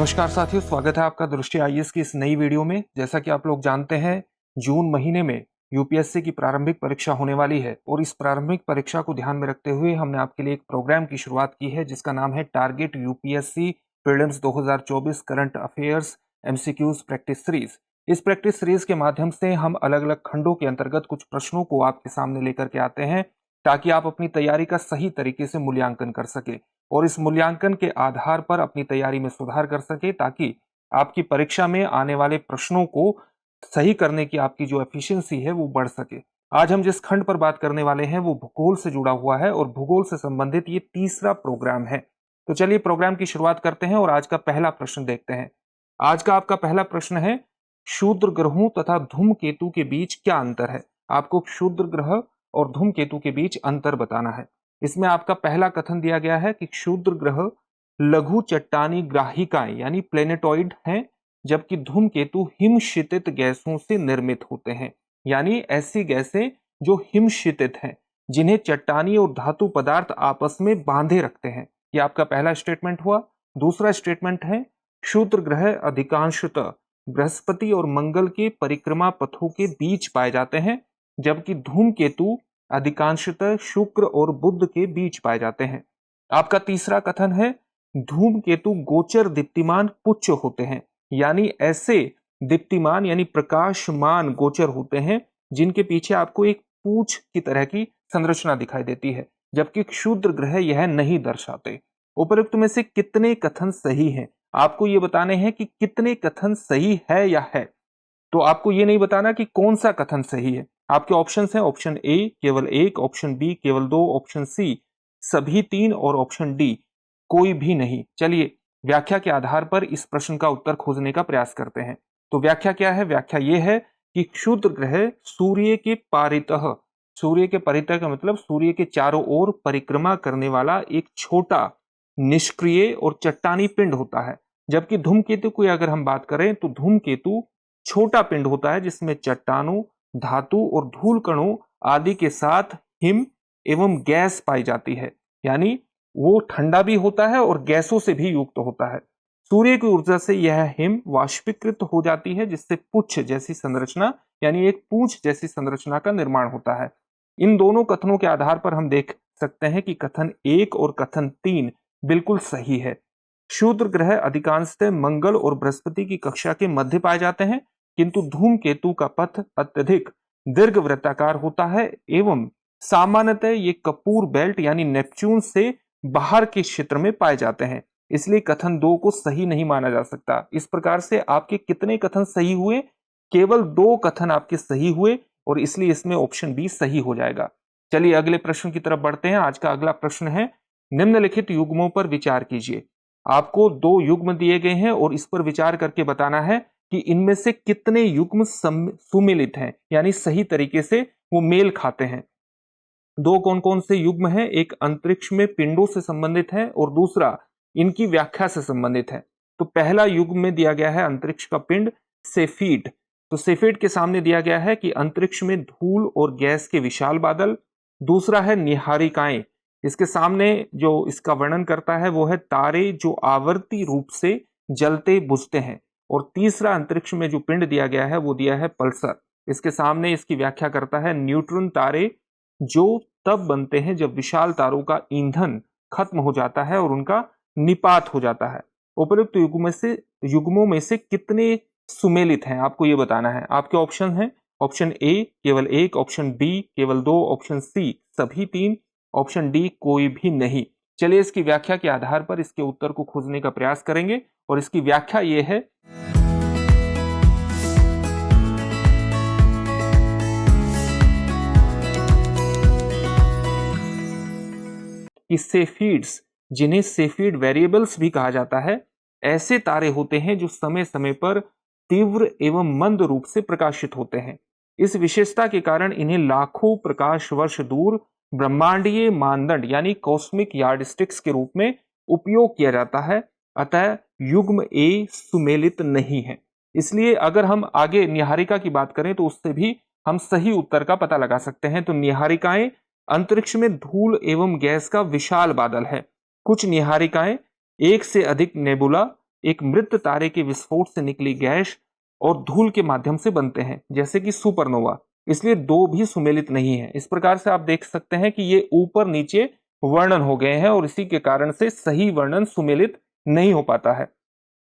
नमस्कार साथियों, स्वागत है आपका दृष्टि आईएएस की इस नई वीडियो में। जैसा कि आप लोग जानते हैं, जून महीने में यूपीएससी की प्रारंभिक परीक्षा होने वाली है और इस प्रारंभिक परीक्षा को ध्यान में रखते हुए हमने आपके लिए एक प्रोग्राम की शुरुआत की है जिसका नाम है target UPSC prelims 2024 current affairs MCQs practice series. इस प्रैक्टिस सीरीज के माध्यम से हम अलग अलग खंडों के अंतर्गत कुछ प्रश्नों को आपके सामने लेकर के आते हैं ताकि आप अपनी तैयारी का सही तरीके से मूल्यांकन कर सके और इस मूल्यांकन के आधार पर अपनी तैयारी में सुधार कर सके ताकि आपकी परीक्षा में आने वाले प्रश्नों को सही करने की आपकी जो एफिशिएंसी है वो बढ़ सके। आज हम जिस खंड पर बात करने वाले हैं वो भूगोल से जुड़ा हुआ है और भूगोल से संबंधित ये तीसरा प्रोग्राम है। तो चलिए प्रोग्राम की शुरुआत करते हैं और आज का पहला प्रश्न देखते हैं। आज का आपका पहला प्रश्न है, क्षुद्र ग्रहों तथा धूमकेतु के बीच क्या अंतर है। आपको क्षुद्र ग्रह और धूमकेतु के बीच अंतर बताना है। इसमें आपका पहला कथन दिया गया है कि क्षुद्र ग्रह लघु चट्टानी ग्राहिकाएं यानी प्लेनेटॉइड हैं, जबकि धूमकेतु हिमशीतित गैसों से निर्मित होते हैं, यानी ऐसी गैसें जो हिमशीतित हैं, जिन्हें चट्टानी और धातु पदार्थ आपस में बांधे रखते हैं। यह आपका पहला स्टेटमेंट हुआ। दूसरा स्टेटमेंट है, क्षुद्र ग्रह अधिकांशतः बृहस्पति और मंगल के परिक्रमा पथों के बीच पाए जाते हैं, जबकि धूमकेतु अधिकांशतः शुक्र और बुध के बीच पाए जाते हैं। आपका तीसरा कथन है, धूमकेतु गोचर दीप्तिमान पुच्छ होते हैं, यानी ऐसे दीप्तिमान यानी प्रकाशमान गोचर होते हैं जिनके पीछे आपको एक पूंछ की तरह की संरचना दिखाई देती है, जबकि क्षुद्र ग्रह यह नहीं दर्शाते। उपरोक्त में से कितने कथन सही हैं? आपको ये बताने हैं कि कितने कथन सही है या है। तो आपको ये नहीं बताना कि कौन सा कथन सही है। आपके ऑप्शंस हैं, ऑप्शन ए केवल एक, ऑप्शन बी केवल दो, ऑप्शन सी सभी तीन और ऑप्शन डी कोई भी नहीं। चलिए व्याख्या के आधार पर इस प्रश्न का उत्तर खोजने का प्रयास करते हैं। तो व्याख्या क्या है? व्याख्या यह है कि क्षुद्र ग्रह सूर्य के परितः, सूर्य के परितः का मतलब सूर्य के चारों ओर परिक्रमा करने वाला एक छोटा निष्क्रिय और चट्टानी पिंड होता है, जबकि धूमकेतु की अगर हम बात करें तो धूमकेतु छोटा पिंड होता है जिसमें चट्टानों, धातु और धूल कणों आदि के साथ हिम एवं गैस पाई जाती है, यानी वो ठंडा भी होता है और गैसों से भी युक्त होता है। सूर्य की ऊर्जा से यह हिम वाष्पीकृत हो जाती है, जिससे पुच्छ जैसी संरचना यानी एक पूंछ जैसी संरचना का निर्माण होता है। इन दोनों कथनों के आधार पर हम देख सकते हैं कि कथन एक और कथन तीन बिल्कुल सही है। क्षुद्र ग्रह अधिकांशतः मंगल और बृहस्पति की कक्षा के मध्य पाए जाते हैं, किंतु धूमकेतु का पथ अत्यधिक दीर्घवृत्ताकार होता है एवं सामान्यतः ये कपूर बेल्ट यानी नेपच्यून से बाहर के क्षेत्र में पाए जाते हैं, इसलिए कथन दो को सही नहीं माना जा सकता। इस प्रकार से आपके कितने कथन सही हुए? केवल दो कथन आपके सही हुए और इसलिए इसमें ऑप्शन बी सही हो जाएगा। चलिए अगले प्रश्न की तरफ बढ़ते हैं। आज का अगला प्रश्न है, निम्नलिखित युग्मों पर विचार कीजिए। आपको दो युग्म दिए गए हैं और इस पर विचार करके बताना है कि इनमें से कितने युग्म सुमेलित हैं, यानी सही तरीके से वो मेल खाते हैं। दो कौन कौन से युग्म हैं? एक अंतरिक्ष में पिंडों से संबंधित है और दूसरा इनकी व्याख्या से संबंधित है। तो पहला युग्म में दिया गया है अंतरिक्ष का पिंड सेफीड। तो सेफीड के सामने दिया गया है कि अंतरिक्ष में धूल और गैस के विशाल बादल। दूसरा है निहारिकाएं, इसके सामने जो इसका वर्णन करता है वो है तारे जो आवर्ती रूप से जलते बुझते हैं। और तीसरा अंतरिक्ष में जो पिंड दिया गया है वो दिया है पल्सर। इसके सामने इसकी व्याख्या करता है न्यूट्रॉन तारे जो तब बनते हैं जब विशाल तारों का ईंधन खत्म हो जाता है और उनका निपात हो जाता है। उपरोक्त युग्मों में से कितने सुमेलित हैं आपको ये बताना है। आपके ऑप्शन हैं, ऑप्शन ए केवल एक, ऑप्शन बी केवल दो, ऑप्शन सी सभी तीन, ऑप्शन डी कोई भी नहीं। चलिए इसकी व्याख्या के आधार पर इसके उत्तर को खोजने का प्रयास करेंगे और इसकी व्याख्या ये है कि सेफीड्स, जिन्हें सेफीड वेरिएबल्स भी कहा जाता है, ऐसे तारे होते हैं जो समय समय पर तीव्र एवं मंद रूप से प्रकाशित होते हैं। इस विशेषता के कारण इन्हें लाखों प्रकाश वर्ष दूर ब्रह्मांडीय मानदंड यानी कॉस्मिक यार्डस्टिक्स के रूप में उपयोग किया जाता है। अतः युग्म ए सुमेलित नहीं है। इसलिए अगर हम आगे निहारिका की बात करें तो उससे भी हम सही उत्तर का पता लगा सकते हैं। तो निहारिकाएं अंतरिक्ष में धूल एवं गैस का विशाल बादल है। कुछ निहारिकाएं एक से अधिक नेबुला एक मृत तारे के विस्फोट से निकली गैस और धूल के माध्यम से बनते हैं, जैसे कि सुपरनोवा। इसलिए दो भी सुमेलित नहीं है। इस प्रकार से आप देख सकते हैं कि ये ऊपर नीचे वर्णन हो गए हैं और इसी के कारण से सही वर्णन सुमेलित नहीं हो पाता है।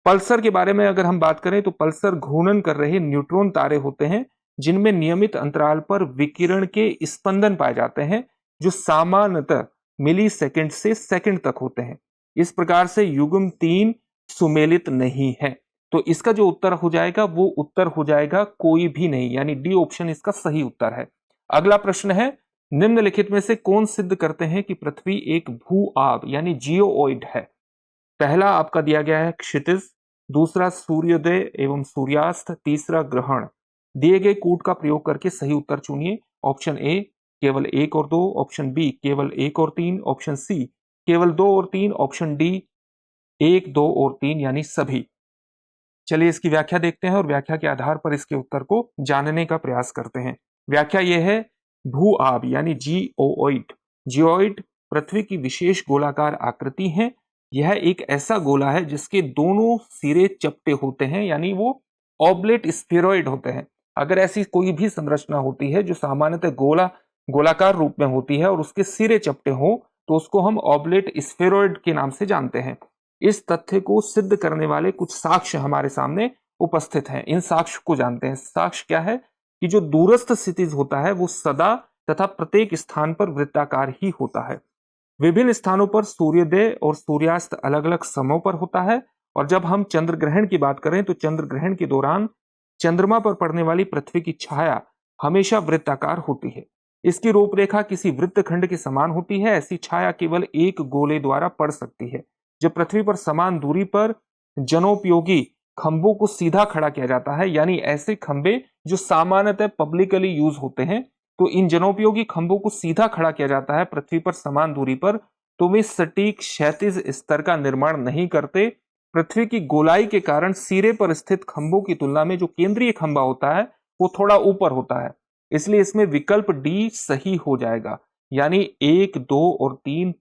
पल्सर के बारे में अगर हम बात करें तो पल्सर घूर्णन कर रहे न्यूट्रॉन तारे होते हैं जिनमें नियमित अंतराल पर विकिरण के स्पंदन पाए जाते हैं, जो सामान्यतः मिली सेकंड से सेकंड तक होते हैं। इस प्रकार से युग्म 3 सुमेलित नहीं है। तो इसका जो उत्तर हो जाएगा वो उत्तर हो जाएगा कोई भी नहीं, यानी डी ऑप्शन इसका सही उत्तर है। अगला प्रश्न है, निम्नलिखित में से कौन सिद्ध करते हैं कि पृथ्वी एक भू आब यानी जियोइड है? पहला आपका दिया गया है क्षितिज, दूसरा सूर्योदय एवं सूर्यास्त, तीसरा ग्रहण। दिए गए कूट का प्रयोग करके सही उत्तर चुनिए। ऑप्शन ए केवल 1 और 2, ऑप्शन बी केवल 1 और 3, ऑप्शन सी केवल 2 और 3, ऑप्शन डी 1, 2 और 3 यानी सभी। चलिए इसकी व्याख्या देखते हैं और व्याख्या के आधार पर इसके उत्तर को जानने का प्रयास करते हैं। व्याख्या यह है, भू आब यानी जियोइड। जियोइड पृथ्वी की विशेष गोलाकार आकृति है। यह एक ऐसा गोला है जिसके दोनों सिरे चपटे होते हैं, यानी वो ऑब्लेट स्फेरॉइड होते हैं। अगर ऐसी कोई भी संरचना होती है जो सामान्यतः गोलाकार रूप में होती है और उसके सिरे चपटे हो, तो उसको हम ऑब्लेट स्फेरॉइड के नाम से जानते हैं। इस तथ्य को सिद्ध करने वाले कुछ साक्ष्य हमारे सामने उपस्थित हैं। इन साक्ष्य को जानते हैं। साक्ष्य क्या है कि जो दूरस्थ क्षितिज होता है वो सदा तथा प्रत्येक स्थान पर वृत्ताकार ही होता है। विभिन्न स्थानों पर सूर्योदय और सूर्यास्त अलग अलग समयों पर होता है। और जब हम चंद्र ग्रहण की बात करें तो चंद्र ग्रहण के दौरान चंद्रमा पर पड़ने वाली पृथ्वी की छाया हमेशा वृत्ताकार होती है। इसकी रूपरेखा किसी वृत्तखंड के समान होती है। ऐसी छाया केवल एक गोले द्वारा पड़ सकती है। जब पृथ्वी पर समान दूरी पर जनोपयोगी खंभों को सीधा खड़ा किया जाता है, यानी ऐसे खंभे जो सामान्यतः पब्लिकली यूज होते हैं, तो इन जनोपयोगी खंभों को सीधा खड़ा किया जाता है पृथ्वी पर समान दूरी पर, तो वे सटीक क्षैतिज स्तर का निर्माण नहीं करते। पृथ्वी की गोलाई के कारण सिरे पर स्थित खंभों की तुलना में जो केंद्रीय खंभा होता है वो थोड़ा ऊपर होता है। इसलिए इसमें विकल्प डी सही हो जाएगा, यानी 1, 2 और 3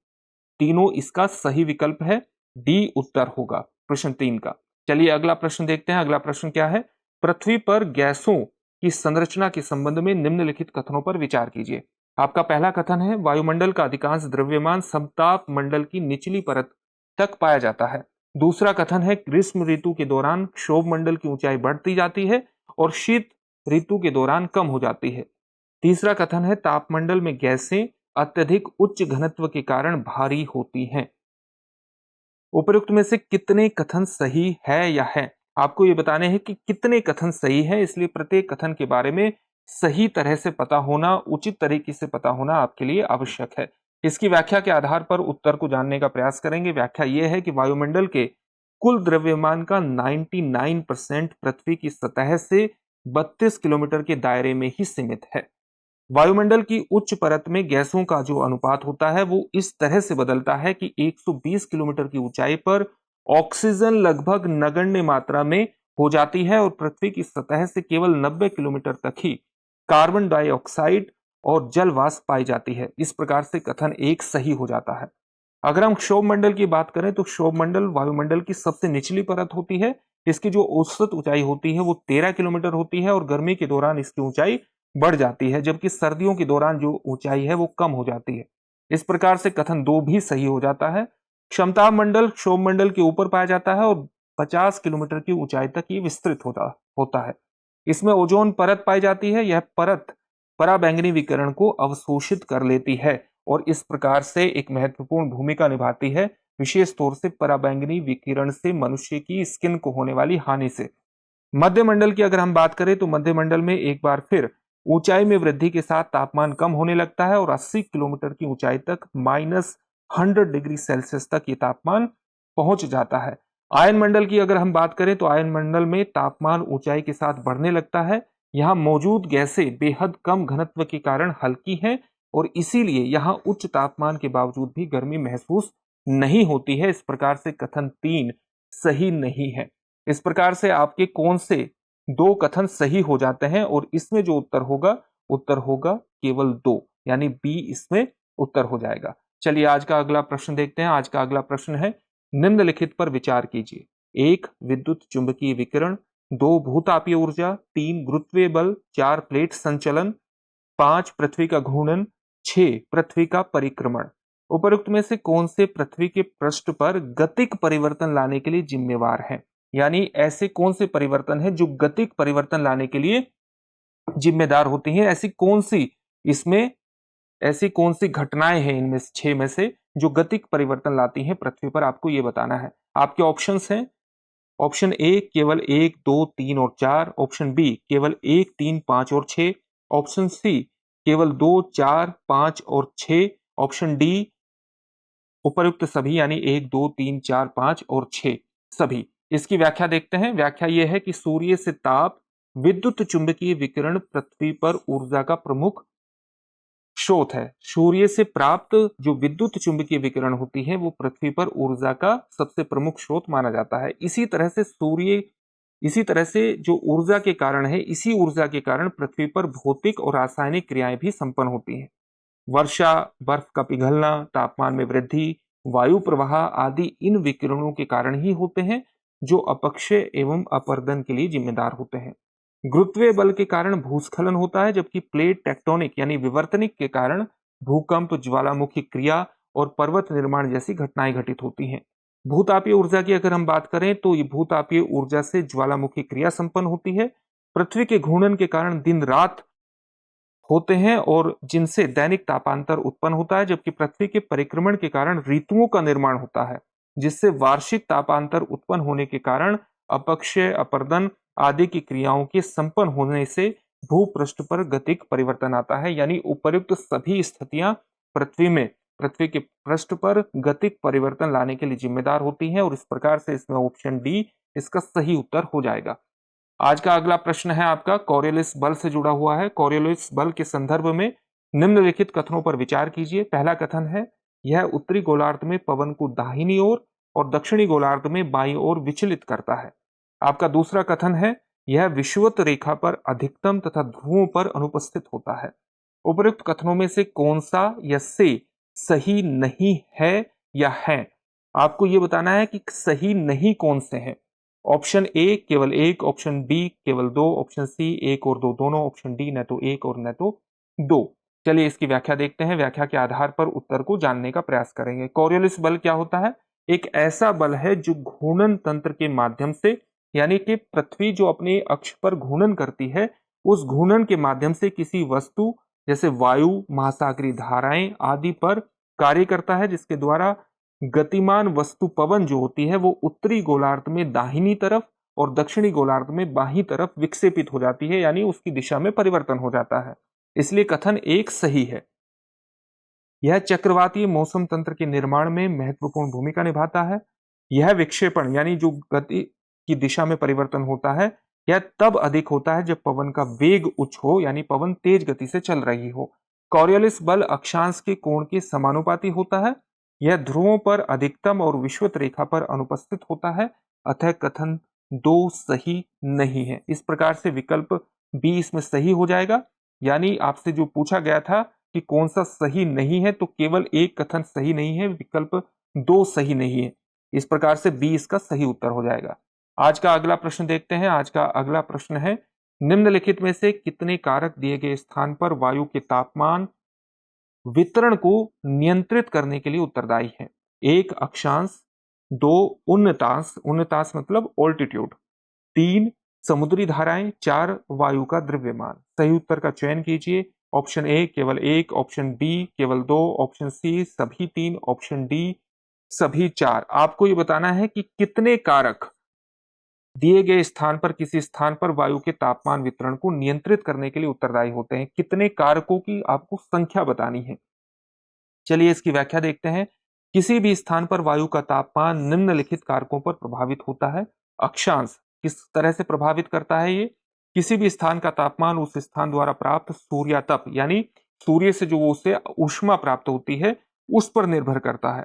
तीनों इसका सही विकल्प है। डी उत्तर होगा प्रश्न 3 का। चलिए अगला प्रश्न देखते हैं। अगला प्रश्न क्या है, पृथ्वी पर गैसों की संरचना के संबंध में निम्नलिखित कथनों पर विचार कीजिए। आपका पहला कथन है, वायुमंडल का अधिकांश द्रव्यमान समताप मंडल की निचली परत तक पाया जाता है। दूसरा कथन है, ग्रीष्म ऋतु के दौरान क्षोभ मंडल की ऊंचाई बढ़ती जाती है और शीत ऋतु के दौरान कम हो जाती है। तीसरा कथन है, तापमंडल में गैसें अत्यधिक उच्च घनत्व के कारण भारी होती हैं। उपरोक्त में से कितने कथन सही है या है? आपको ये बताने हैं कि कितने कथन सही है, इसलिए प्रत्येक कथन के बारे में सही तरह से पता होना, उचित तरीके से पता होना आपके लिए आवश्यक है। इसकी व्याख्या के आधार पर उत्तर को जानने का प्रयास करेंगे। व्याख्या यह है कि वायुमंडल के कुल द्रव्यमान का 99% पृथ्वी की सतह से 32 किलोमीटर के दायरे में ही सीमित है। वायुमंडल की उच्च परत में गैसों का जो अनुपात होता है वो इस तरह से बदलता है कि 120 किलोमीटर की ऊंचाई पर ऑक्सीजन लगभग नगण्य मात्रा में हो जाती है और पृथ्वी की सतह से केवल 90 किलोमीटर तक ही कार्बन डाइऑक्साइड और जल वाष्प पाई जाती है। इस प्रकार से कथन 1 सही हो जाता है। अगर हम क्षोभ मंडल की बात करें तो क्षोभ मंडल वायुमंडल की सबसे निचली परत होती है। इसकी जो औसत ऊंचाई होती है वो 13 किलोमीटर होती है और गर्मी के दौरान इसकी ऊंचाई बढ़ जाती है, जबकि सर्दियों के दौरान जो ऊंचाई है वो कम हो जाती है। इस प्रकार से कथन 2 भी सही हो जाता है। क्षमता मंडल क्षोभ मंडल के ऊपर पाया जाता है और 50 किलोमीटर की ऊंचाई तक ये विस्तृत होता है। इसमें ओजोन परत पाई जाती है। यह परत पराबैंगनी विकिरण को अवशोषित कर लेती है और इस प्रकार से एक महत्वपूर्ण भूमिका निभाती है, विशेष तौर से पराबैंगनी विकिरण से मनुष्य की स्किन को होने वाली हानि से। मध्य मंडल की अगर हम बात करें तो मध्य मंडल में एक बार फिर ऊंचाई में वृद्धि के साथ तापमान कम होने लगता है और 80 किलोमीटर की ऊंचाई तक -100 डिग्री सेल्सियस तक ये तापमान पहुंच जाता है। आयन मंडल की अगर हम बात करें तो आयन मंडल में तापमान ऊंचाई के साथ बढ़ने लगता है। यहाँ मौजूद गैसें बेहद कम घनत्व के कारण हल्की हैं और इसीलिए यहाँ उच्च तापमान के बावजूद भी गर्मी महसूस नहीं होती है। इस प्रकार से कथन 3 सही नहीं है। इस प्रकार से आपके कौन से 2 कथन सही हो जाते हैं और इसमें जो उत्तर होगा केवल 2, यानी बी इसमें उत्तर हो जाएगा। चलिए आज का अगला प्रश्न देखते हैं। आज का अगला प्रश्न है, निम्नलिखित पर विचार कीजिए। 1 विद्युत चुंबकीय विकिरण, 2 भूतापीय ऊर्जा, 3 गुरुत्वीय बल, 4 प्लेट संचलन, 5 पृथ्वी का घूर्णन, 6 पृथ्वी का परिक्रमण। उपरोक्त में से कौन से पृथ्वी के पृष्ठ पर गतिक परिवर्तन लाने के लिए जिम्मेवार है? यानी ऐसे कौन से परिवर्तन है जो गतिक परिवर्तन लाने के लिए जिम्मेदार होती हैं? ऐसी कौन सी घटनाएं हैं इनमें 6 में से जो गतिक परिवर्तन लाती हैं पृथ्वी पर? आपको यह बताना है। आपके ऑप्शंस हैं, ऑप्शन ए केवल 1, 2, 3 और 4, ऑप्शन बी केवल 1, 3, 5 और 6, ऑप्शन सी केवल 2, 4, 5 और 6, ऑप्शन डी उपर्युक्त सभी यानी 1, 2, 3, 4, 5 और 6 सभी। इसकी व्याख्या देखते हैं। व्याख्या यह है कि सूर्य से ताप, विद्युत चुंबकीय विकिरण पृथ्वी पर ऊर्जा का प्रमुख स्रोत है। सूर्य से प्राप्त जो विद्युत चुंबकीय विकिरण होती है वो पृथ्वी पर ऊर्जा का सबसे प्रमुख स्रोत माना जाता है। इसी तरह से जो ऊर्जा के कारण है, इसी ऊर्जा के कारण पृथ्वी पर भौतिक और रासायनिक क्रियाएं भी संपन्न होती हैं। वर्षा, बर्फ का पिघलना, तापमान में वृद्धि, वायु प्रवाह आदि इन विकिरणों के कारण ही होते हैं जो अपक्षय एवं अपरदन के लिए जिम्मेदार होते हैं। गुरुत्वीय बल के कारण भूस्खलन होता है, जबकि प्लेट टेक्टोनिक यानी विवर्तनिक के कारण भूकंप, ज्वालामुखी क्रिया और पर्वत निर्माण जैसी घटनाएं घटित होती हैं। भूतापीय ऊर्जा की अगर हम बात करें तो ये भूतापीय ऊर्जा से ज्वालामुखी क्रिया संपन्न होती है। पृथ्वी के घूर्णन के कारण दिन रात होते हैं और जिनसे दैनिक तापांतर उत्पन्न होता है, जबकि पृथ्वी के परिक्रमण के कारण ऋतुओं का निर्माण होता है, जिससे वार्षिक तापांतर उत्पन्न होने के कारण अपक्षय, अपरदन आदि की क्रियाओं के संपन्न होने से भूपृष्ठ पर गतिक परिवर्तन आता है। यानी उपर्युक्त सभी स्थितियां पृथ्वी के पृष्ठ पर गतिक परिवर्तन लाने के लिए जिम्मेदार होती हैं और इस प्रकार से इसमें ऑप्शन डी इसका सही उत्तर हो जाएगा। आज का अगला प्रश्न है आपका कॉरियोलिस बल से जुड़ा हुआ है। कॉरियोलिस बल के संदर्भ में निम्नलिखित कथनों पर विचार कीजिए। पहला कथन है, यह उत्तरी गोलार्ध में पवन को दाहिनी ओर और दक्षिणी गोलार्ध में बाईं ओर विचलित करता है। आपका दूसरा कथन है, यह विषुवत रेखा पर अधिकतम तथा ध्रुवों पर अनुपस्थित होता है। उपरोक्त कथनों में से कौन सा या से सही नहीं है या है? आपको यह बताना है कि सही नहीं कौन से हैं। ऑप्शन ए केवल 1, ऑप्शन बी केवल 2, ऑप्शन सी 1 और 2 दोनों, ऑप्शन डी न तो 1 और न तो 2। चलिए इसकी व्याख्या देखते हैं। व्याख्या के आधार पर उत्तर को जानने का प्रयास करेंगे। कॉरियोलिस बल क्या होता है? एक ऐसा बल है जो घूर्णन तंत्र के माध्यम से, यानी कि पृथ्वी जो अपने अक्ष पर घूर्णन करती है, उस घूर्णन के माध्यम से किसी वस्तु जैसे वायु, महासागरीय धाराएं आदि पर कार्य करता है, जिसके द्वारा गतिमान वस्तु पवन जो होती है वो उत्तरी गोलार्ध में दाहिनी तरफ और दक्षिणी गोलार्ध में बाईं तरफ विक्षेपित हो जाती है, यानी उसकी दिशा में परिवर्तन हो जाता है। इसलिए कथन एक सही है। यह चक्रवातीय मौसम तंत्र के निर्माण में महत्वपूर्ण भूमिका निभाता है। यह विक्षेपण यानी जो गति की दिशा में परिवर्तन होता है, यह तब अधिक होता है जब पवन का वेग उच्च हो, यानी पवन तेज गति से चल रही हो। कॉरियोलिस बल अक्षांश के कोण के समानुपाती होता है। यह ध्रुवों पर अधिकतम और विषुवत रेखा पर अनुपस्थित होता है। अतः कथन 2 सही नहीं है। इस प्रकार से विकल्प बी इसमें सही हो जाएगा। यानी आपसे जो पूछा गया था कि कौन सा सही नहीं है, तो केवल एक कथन सही नहीं है, विकल्प 2 सही नहीं है। इस प्रकार से बी इसका सही उत्तर हो जाएगा। आज का अगला प्रश्न देखते हैं। आज का अगला प्रश्न है, निम्नलिखित में से कितने कारक दिए गए स्थान पर वायु के तापमान वितरण को नियंत्रित करने के लिए उत्तरदायी है? 1 अक्षांश, 2 उन्नतांश मतलब ऑल्टीट्यूड, 3 समुद्री धाराएं, 4 वायु का द्रव्यमान। सही उत्तर का चयन कीजिए। ऑप्शन ए केवल 1, ऑप्शन बी केवल 2, ऑप्शन सी सभी 3, ऑप्शन डी सभी 4। आपको ये बताना है कि कितने कारक दिए गए स्थान पर, किसी स्थान पर वायु के तापमान वितरण को नियंत्रित करने के लिए उत्तरदायी होते हैं। कितने कारकों की आपको संख्या बतानी है। चलिए इसकी व्याख्या देखते हैं। किसी भी स्थान पर वायु का तापमान निम्नलिखित कारकों पर प्रभावित होता है। अक्षांश किस तरह से प्रभावित करता है? ये किसी भी स्थान का तापमान उस स्थान द्वारा प्राप्त सूर्यातप यानी सूर्य से जो उसे ऊष्मा प्राप्त होती है उस पर निर्भर करता है।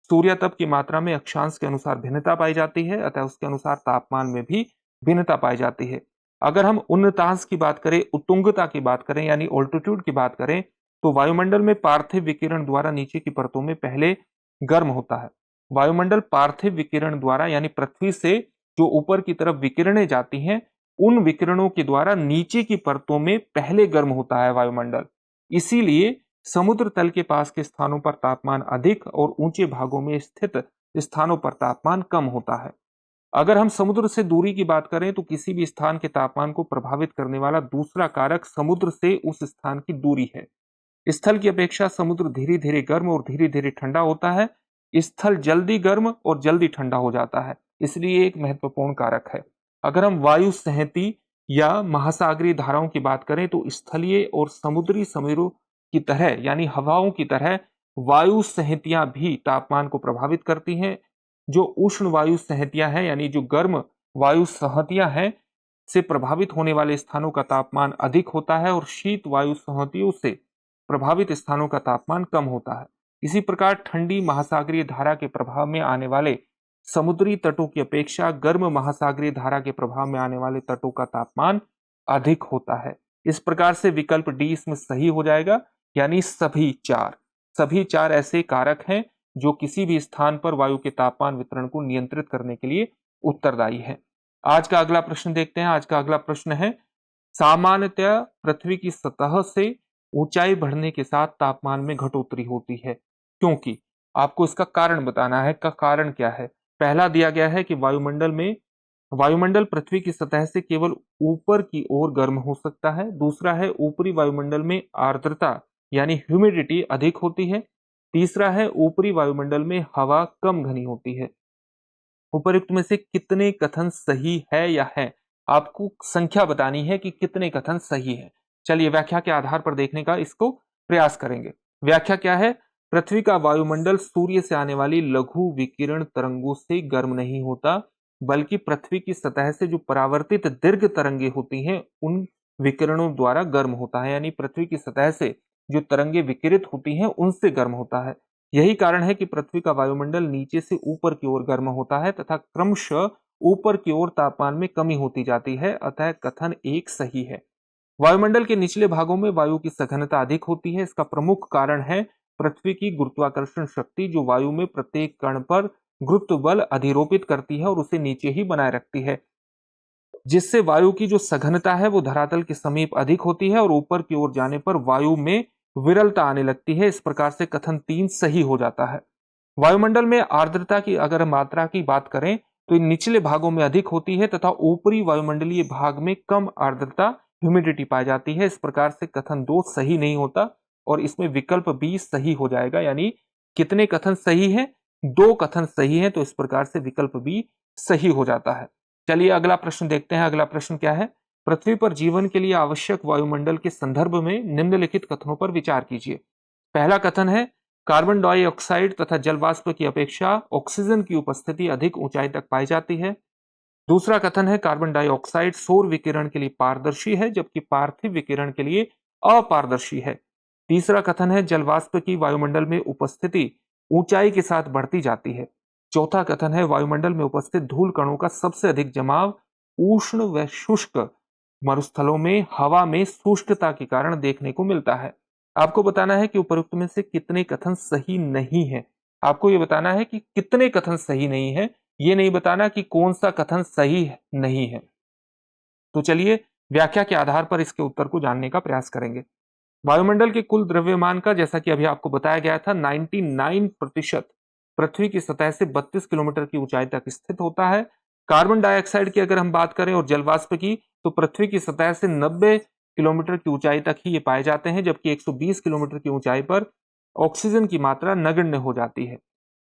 सूर्यातप की मात्रा में अक्षांश के अनुसार भिन्नता पाई जाती है, अतः उसके अनुसार तापमान में भी भिन्नता पाई जाती है। अगर हम उन्नतांश की बात करें, उत्तुंगता की बात करें यानी ऑल्टीट्यूड की बात करें, तो वायुमंडल में पार्थिव विकिरण द्वारा नीचे की परतों में पहले गर्म होता है। वायुमंडल पार्थिव विकिरण द्वारा यानी पृथ्वी से जो ऊपर की तरफ विकिरणें जाती हैं, उन विकिरणों के द्वारा नीचे की परतों में पहले गर्म होता है वायुमंडल। इसीलिए समुद्र तल के पास के स्थानों पर तापमान अधिक और ऊंचे भागों में स्थित स्थानों पर तापमान कम होता है। अगर हम समुद्र से दूरी की बात करें तो किसी भी स्थान के तापमान को प्रभावित करने वाला दूसरा कारक समुद्र से उस स्थान की दूरी है। स्थल की अपेक्षा समुद्र धीरे धीरे गर्म और धीरे धीरे ठंडा होता है। स्थल जल्दी गर्म और जल्दी ठंडा हो जाता है, इसलिए एक महत्वपूर्ण कारक है। अगर हम वायु संहति या महासागरीय धाराओं की बात करें तो स्थलीय और समुद्री समीरों की तरह यानी हवाओं की तरह वायु संहतियां भी तापमान को प्रभावित करती हैं। जो उष्ण वायु संहतियां हैं यानी जो गर्म वायु संहतियां हैं से प्रभावित होने वाले स्थानों का तापमान अधिक होता है और शीत वायु संहतियों से प्रभावित स्थानों का तापमान कम होता है। इसी प्रकार ठंडी महासागरीय धारा के प्रभाव में आने वाले समुद्री तटों की अपेक्षा गर्म महासागरीय धारा के प्रभाव में आने वाले तटों का तापमान अधिक होता है। इस प्रकार से विकल्प डी इसमें सही हो जाएगा, यानी सभी चार ऐसे कारक हैं जो किसी भी स्थान पर वायु के तापमान वितरण को नियंत्रित करने के लिए उत्तरदायी है। आज का अगला प्रश्न देखते हैं। आज का अगला प्रश्न है, सामान्यतः पृथ्वी की सतह से ऊंचाई बढ़ने के साथ तापमान में घटोतरी होती है, क्योंकि आपको इसका कारण बताना है। का कारण क्या है? पहला दिया गया है कि वायुमंडल पृथ्वी की सतह से केवल ऊपर की ओर गर्म हो सकता है। दूसरा है ऊपरी वायुमंडल में आर्द्रता यानी ह्यूमिडिटी अधिक होती है। तीसरा है ऊपरी वायुमंडल में हवा कम घनी होती है। उपरोक्त में से कितने कथन सही है या है? आपको संख्या बतानी है कि कितने कथन सही है। चलिए व्याख्या के आधार पर देखने का इसको प्रयास करेंगे। व्याख्या क्या है? पृथ्वी का वायुमंडल सूर्य से आने वाली लघु विकिरण तरंगों से गर्म नहीं होता, बल्कि पृथ्वी की सतह से जो परावर्तित दीर्घ तरंगे होती हैं उन विकिरणों द्वारा गर्म होता है। यानी पृथ्वी की सतह से जो तरंगे विकिरित होती हैं उनसे गर्म होता है। यही कारण है कि पृथ्वी का वायुमंडल नीचे से ऊपर की ओर गर्म होता है तथा क्रमशः ऊपर की ओर तापमान में कमी होती जाती है। अतः कथन एक सही है। वायुमंडल के निचले भागों में वायु की सघनता अधिक होती है। इसका प्रमुख कारण है पृथ्वी की गुरुत्वाकर्षण शक्ति, जो वायु में प्रत्येक कण पर गुरुत्व बल अधिरोपित करती है और उसे नीचे ही बनाए रखती है, जिससे वायु की जो सघनता है वो धरातल के समीप अधिक होती है और ऊपर की ओर जाने पर वायु में विरलता आने लगती है। इस प्रकार से कथन 3 सही हो जाता है। वायुमंडल में आर्द्रता की अगर मात्रा की बात करें तो निचले भागों में अधिक होती है तथा ऊपरी वायुमंडलीय भाग में कम आर्द्रता ह्यूमिडिटी पाई जाती है। इस प्रकार से कथन 2 सही नहीं होता और इसमें विकल्प बी सही हो जाएगा। यानी कितने कथन सही है? 2 कथन सही है, तो इस प्रकार से विकल्प बी सही हो जाता है। चलिए अगला प्रश्न देखते हैं। अगला प्रश्न क्या है? पृथ्वी पर जीवन के लिए आवश्यक वायुमंडल के संदर्भ में निम्नलिखित कथनों पर विचार कीजिए। पहला कथन है, कार्बन डाइऑक्साइड तथा जलवाष्प की अपेक्षा ऑक्सीजन की उपस्थिति अधिक ऊंचाई तक पाई जाती है। दूसरा कथन है, कार्बन डाइऑक्साइड सौर विकिरण के लिए पारदर्शी है जबकि पार्थिव विकिरण के लिए अपारदर्शी है। तीसरा कथन है, जलवाष्प की वायुमंडल में उपस्थिति ऊंचाई के साथ बढ़ती जाती है। चौथा कथन है, वायुमंडल में उपस्थित धूल कणों का सबसे अधिक जमाव उष्ण व शुष्क मरुस्थलों में हवा में शुष्कता के कारण देखने को मिलता है। आपको बताना है कि उपरोक्त में से कितने कथन सही नहीं है। आपको यह बताना है कि कितने कथन सही नहीं है, ये नहीं बताना कि कौन सा कथन सही नहीं है। तो चलिए व्याख्या के आधार पर इसके उत्तर को जानने का प्रयास करेंगे। वायुमंडल के कुल द्रव्यमान का, जैसा कि अभी आपको बताया गया था, 99% पृथ्वी की सतह से 32 किलोमीटर की ऊंचाई तक स्थित होता है। कार्बन डाइऑक्साइड की अगर हम बात करें और जलवाष्प की, तो पृथ्वी की सतह से 90 किलोमीटर की ऊंचाई तक ही ये पाए जाते हैं, जबकि 120 किलोमीटर की ऊंचाई पर ऑक्सीजन की मात्रा नगण्य हो जाती है।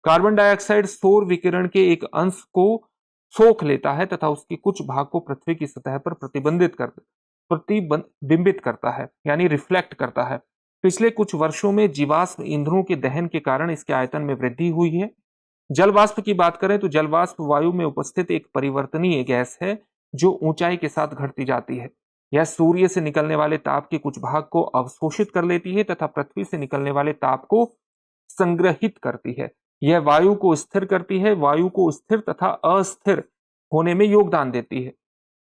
कार्बन डाइऑक्साइड सौर विकिरण के एक अंश को सोख लेता है तथा उसके कुछ भाग को पृथ्वी की सतह पर प्रतिबिंबित करता है, यानी रिफ्लेक्ट करता है। पिछले कुछ वर्षों में जीवाश्म ईंधनों के दहन के कारण इसके आयतन में वृद्धि हुई है। जलवाष्प की बात करें तो जलवाष्प वायु में उपस्थित एक परिवर्तनीय गैस है जो ऊंचाई के साथ घटती जाती है। यह सूर्य से निकलने वाले ताप के कुछ भाग को अवशोषित कर लेती है तथा पृथ्वी से निकलने वाले ताप को संग्रहित करती है। यह वायु को स्थिर करती है, वायु को स्थिर तथा अस्थिर होने में योगदान देती है।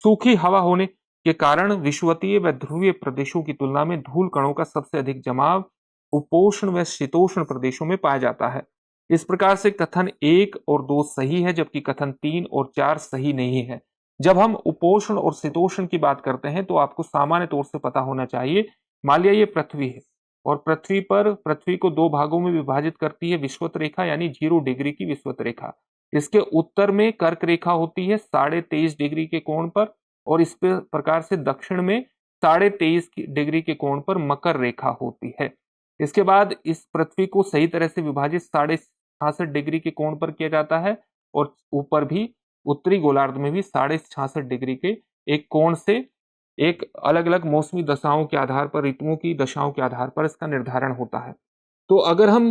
सूखी हवा होने के कारण विषुवतीय व ध्रुवीय प्रदेशों की तुलना में धूल कणों का सबसे अधिक जमाव उपोष्ण व शीतोष्ण प्रदेशों में पाया जाता है। इस प्रकार से कथन 1 और 2 सही है, जबकि कथन 3 और 4 सही नहीं है। जब हम उपोष्ण और शीतोष्ण की बात करते हैं तो आपको सामान्य तौर से पता होना चाहिए, मान लिया ये पृथ्वी है और पृथ्वी को दो भागों में विभाजित करती है विषुवत रेखा, यानी 0 डिग्री की विषुवत रेखा। इसके उत्तर में कर्क रेखा होती है 23.5 डिग्री के कोण पर, और इस प्रकार से दक्षिण में 23.5 डिग्री के कोण पर मकर रेखा होती है। इसके बाद इस पृथ्वी को सही तरह से विभाजित 66.5 डिग्री के कोण पर किया जाता है, और ऊपर भी उत्तरी गोलार्ध में भी 66.5 डिग्री के एक कोण से एक अलग अलग मौसमी दशाओं के आधार पर, ऋतुओं की दशाओं के आधार पर इसका निर्धारण होता है। तो अगर हम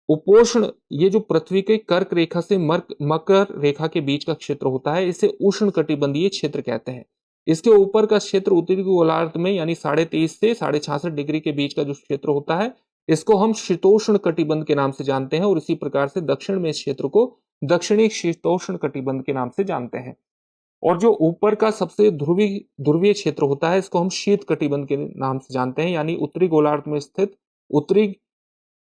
उपोष्ण, ये जो पृथ्वी के कर्क रेखा से मकर रेखा के बीच का क्षेत्र होता है, इसे उष्ण कटिबंधीय क्षेत्र कहते हैं। इसके ऊपर का क्षेत्र उत्तरी गोलार्ध में यानी 23.5 से 66.5 डिग्री के बीच का जो क्षेत्र होता है, इसको हम शीतोष्ण कटिबंध के नाम से जानते हैं, और इसी प्रकार से दक्षिण में इस क्षेत्र को दक्षिणी शीतोष्ण कटिबंध के नाम से जानते हैं। और जो ऊपर का सबसे ध्रुवीय क्षेत्र होता है, इसको हम शीत कटिबंध के नाम से जानते हैं, यानी उत्तरी गोलार्ध में स्थित उत्तरी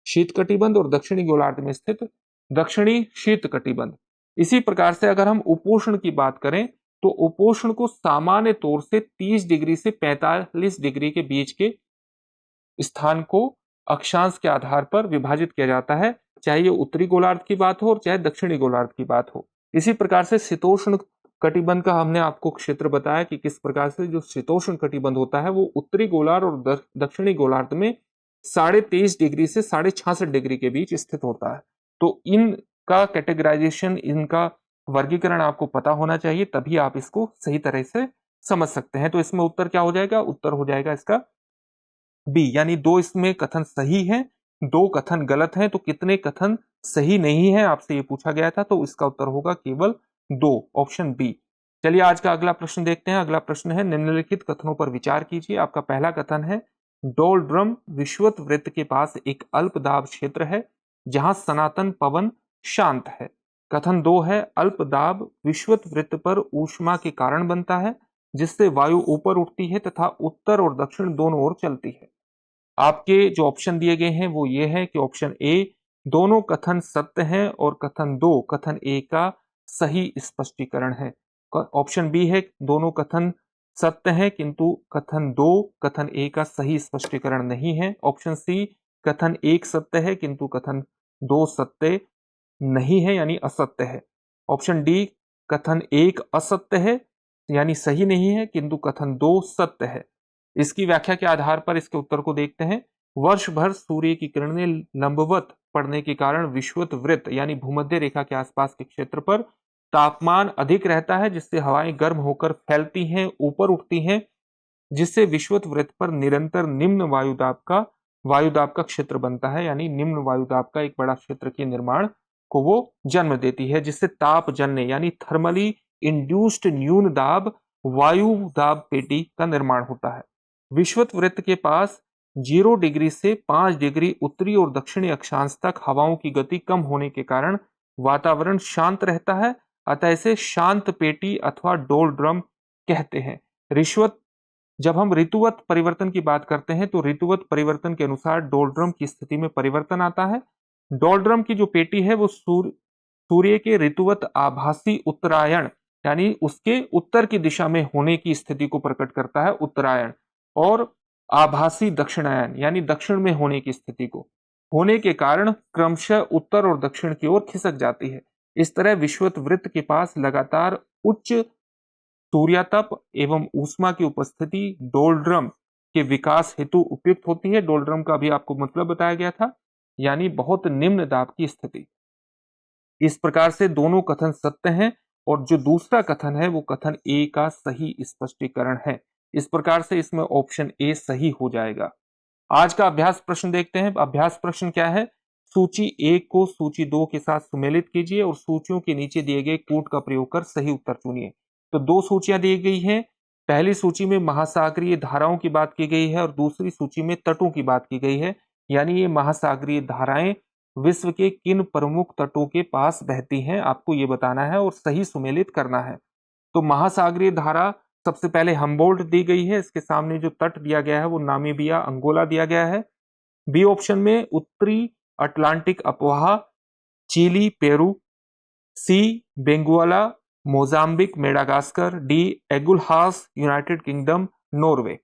शीत कटिबंध और दक्षिणी गोलार्ध में स्थित दक्षिणी शीत कटिबंध। इसी प्रकार से अगर हम उपोष्ण की बात करें तो उपोष्ण को सामान्य तौर से 30 डिग्री से 45 डिग्री के बीच के स्थान को अक्षांश के आधार पर विभाजित किया जाता है, चाहे ये उत्तरी गोलार्ध की बात हो और चाहे दक्षिणी गोलार्ध की बात हो। इसी प्रकार से शीतोष्ण कटिबंध का हमने आपको क्षेत्र बताया कि किस प्रकार से जो शीतोष्ण कटिबंध होता है वो उत्तरी गोलार्ध और दक्षिणी गोलार्ध में 23.5 डिग्री से 66.5 डिग्री के बीच स्थित होता है। तो इनका कैटेगराइजेशन, इनका वर्गीकरण आपको पता होना चाहिए, तभी आप इसको सही तरह से समझ सकते हैं। तो इसमें उत्तर क्या हो जाएगा? उत्तर हो जाएगा इसका बी, यानी 2 इसमें कथन सही हैं, 2 कथन गलत हैं। तो कितने कथन सही नहीं है आपसे ये पूछा गया था, तो इसका उत्तर होगा केवल 2, ऑप्शन बी। चलिए आज का अगला प्रश्न देखते हैं। अगला प्रश्न है, निम्नलिखित कथनों पर विचार कीजिए। आपका पहला कथन है, डोलड्रम विषुवत वृत्त के पास एक अल्प दाब क्षेत्र है जहां सनातन पवन शांत है। कथन 2 है, अल्प दाब विषुवत वृत्त पर ऊष्मा के कारण बनता है जिससे वायु ऊपर उठती है तथा उत्तर और दक्षिण दोनों ओर चलती है। आपके जो ऑप्शन दिए गए हैं वो ये है कि ऑप्शन ए दोनों कथन सत्य हैं और कथन 2 कथन ए का सही स्पष्टीकरण है। ऑप्शन बी है दोनों कथन सत्य है किंतु कथन 2 कथन ए का सही स्पष्टीकरण नहीं है। ऑप्शन सी कथन 1 सत्य है किंतु कथन 2 सत्य नहीं है यानी असत्य है। ऑप्शन डी कथन 1 असत्य है यानी सही नहीं है किंतु कथन 2 सत्य है। इसकी व्याख्या के आधार पर इसके उत्तर को देखते हैं। वर्ष भर सूर्य की किरणें लंबवत पड़ने के कारण विषुवत वृत्त यानी भूमध्य रेखा के आसपास के क्षेत्र पर तापमान अधिक रहता है, जिससे हवाएं गर्म होकर फैलती हैं, ऊपर उठती हैं, जिससे विषुवत वृत्त पर निरंतर निम्न वायुदाब का क्षेत्र बनता है, यानी निम्न वायुदाब का एक बड़ा क्षेत्र के निर्माण को वो जन्म देती है, जिससे तापजन्य यानी थर्मली इंड्यूस्ड न्यून दाब वायु दाब पेटी का निर्माण होता है। विषुवत वृत्त के पास 0 डिग्री से 5 डिग्री उत्तरी और दक्षिणी अक्षांश तक हवाओं की गति कम होने के कारण वातावरण शांत रहता है, अतः इसे शांत पेटी अथवा डोलड्रम कहते हैं। जब हम ऋतुवत परिवर्तन की बात करते हैं तो ऋतुवत परिवर्तन के अनुसार डोलड्रम की स्थिति में परिवर्तन आता है। डोलड्रम की जो पेटी है वो सूर्य के ऋतुवत आभासी उत्तरायण यानी उसके उत्तर की दिशा में होने की स्थिति को प्रकट करता है, उत्तरायण, और आभासी दक्षिणायन यानी दक्षिण में होने की स्थिति को होने के कारण क्रमशः उत्तर और दक्षिण की ओर खिसक जाती है। इस तरह विषुवत वृत्त के पास लगातार उच्च सूर्यातप एवं ऊष्मा की उपस्थिति डोलड्रम के विकास हेतु उपयुक्त होती है। डोलड्रम का भी आपको मतलब बताया गया था, यानी बहुत निम्न दाब की स्थिति। इस प्रकार से दोनों कथन सत्य हैं और जो दूसरा कथन है वो कथन ए का सही स्पष्टीकरण है। इस प्रकार से इसमें ऑप्शन ए सही हो जाएगा। आज का अभ्यास प्रश्न देखते हैं। अभ्यास प्रश्न क्या है? सूची 1 को सूची 2 के साथ सुमेलित कीजिए और सूचियों के नीचे दिए गए कोड का प्रयोग कर सही उत्तर चुनिए। तो 2 सूचियां दी गई हैं। पहली सूची में महासागरीय धाराओं की बात की गई है और दूसरी सूची में तटों की बात की गई है, यानी ये महासागरीय धाराएं विश्व के किन प्रमुख तटों के पास बहती हैं, आपको ये बताना है और सही सुमेलित करना है। तो महासागरीय धारा सबसे पहले हम्बोल्ट दी गई है, इसके सामने जो तट दिया गया है वो नामीबिया अंगोला दिया गया है। बी ऑप्शन में उत्तरी अटलांटिक अपवाह Chile Peru, C Benguela Mozambique Madagascar, D Agulhas United Kingdom Norway.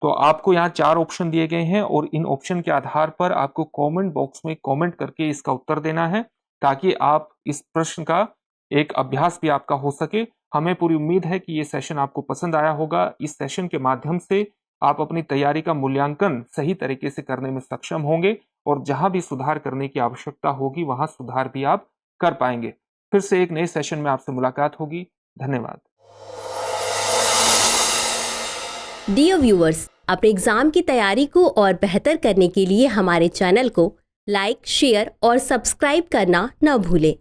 तो आपको यहाँ 4 ऑप्शन दिए गए हैं और इन ऑप्शन के आधार पर आपको कमेंट बॉक्स में कमेंट करके इसका उत्तर देना है, ताकि आप इस प्रश्न का एक अभ्यास भी आपका हो सके। हमें पूरी उम्मीद है कि ये सेशन आपको पसंद आया होगा। इस सेशन के माध्यम से आप अपनी तैयारी का मूल्यांकन सही तरीके से करने में सक्षम होंगे और जहां भी सुधार करने की आवश्यकता होगी वहां सुधार भी आप कर पाएंगे। फिर से एक नए सेशन में आपसे मुलाकात होगी। धन्यवाद। डियर व्यूअर्स, अपने एग्जाम की तैयारी को और बेहतर करने के लिए हमारे चैनल को लाइक, शेयर और सब्सक्राइब करना न भूलें।